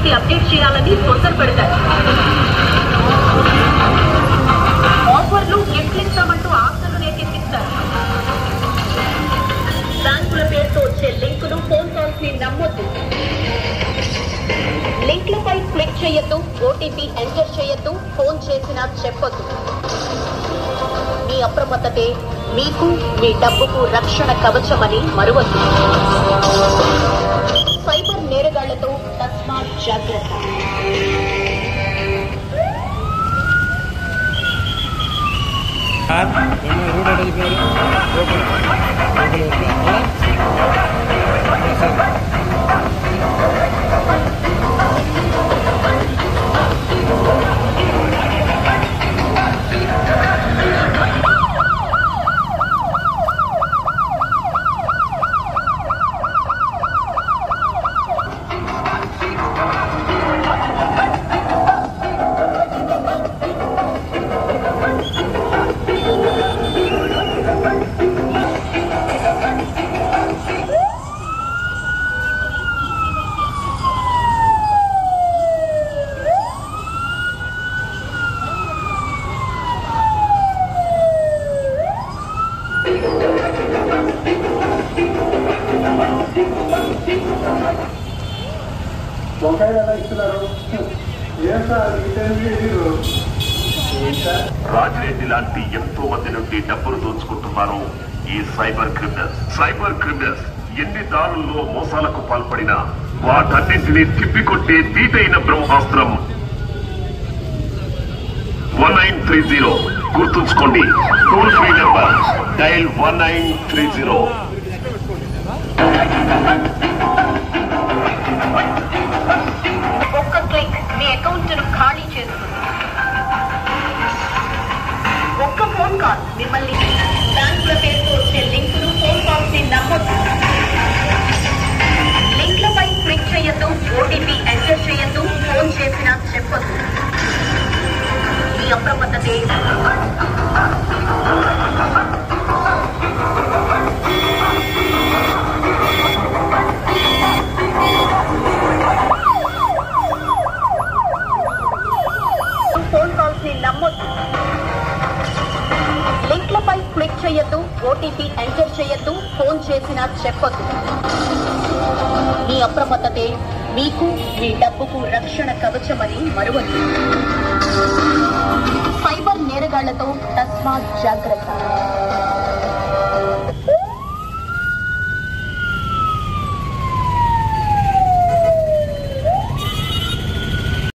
Security update చేయాలని తొందర పెడతారు. ఆఫర్లు గిఫ్ట్లు ఇస్తామంటూ ఆశలు రేకెత్తిస్తారు. బ్యాంకుల పేరుతో వచ్చే లింకులు, ఫోన్ కాల్స్ ని నమ్మొద్దు. లింక్లపై క్లిక్ చేయొద్దు, ఓటీపీ ఎంటర్ చేయొద్దు, ఫోన్ చేసినా చెప్పొద్దు. మీ అప్రమత్తతే మీకు, మీ డబ్బుకు రక్షణ కవచమని మరువద్దు. సైబర్ నేరగాళ్లతో తస్మాత్ జాగ్రత్త. రాజిరెడ్డి లాంటి ఎంతో మంది నుండి డబ్బులు దోచుకుంటున్నారు ఈ సైబర్ క్రిమినల్స్. ఎన్ని దారుల్లో మోసాలకు పాల్పడినా వాటన్నింటినీ తిప్పికొట్టే తీటైన బ్రహ్మాస్త్రం 1930. గుర్తుంచుకోండి, టోల్ ఫ్రీ నెంబర్ డైల్ 1930. ఒక్క క్లిక్ మీ అకౌంట్ ను ఖాళీ చేస్తుంది. ఒక్క ఫోన్ కాల్ మిమ్మల్ని బ్యాంకుల పేరుతో వచ్చే లింకులు, ఫోన్ కాల్స్ ని నమ్మొద్దు. లింక్లపై క్లిక్ చేయొద్దు, ఓటీపీ ఎంటర్ చేయొద్దు, ఫోన్ చేసినా చెప్పొద్దు. మీ అప్రమత్తతే ఫోన్ కాల్స్ ని నమ్మొద్దు. లింక్లపై క్లిక్ చేయొద్దు, ఓటీపీ ఎంటర్ చేయొద్దు, ఫోన్ చేసినా చెప్పొద్దు. మీ అప్రమత్తతే మీకు, మీ డబ్బుకు రక్షణ కవచమని మరువద్దు. సైబర్ నేరగాళ్లతో తస్మాత్ జాగ్రత్త.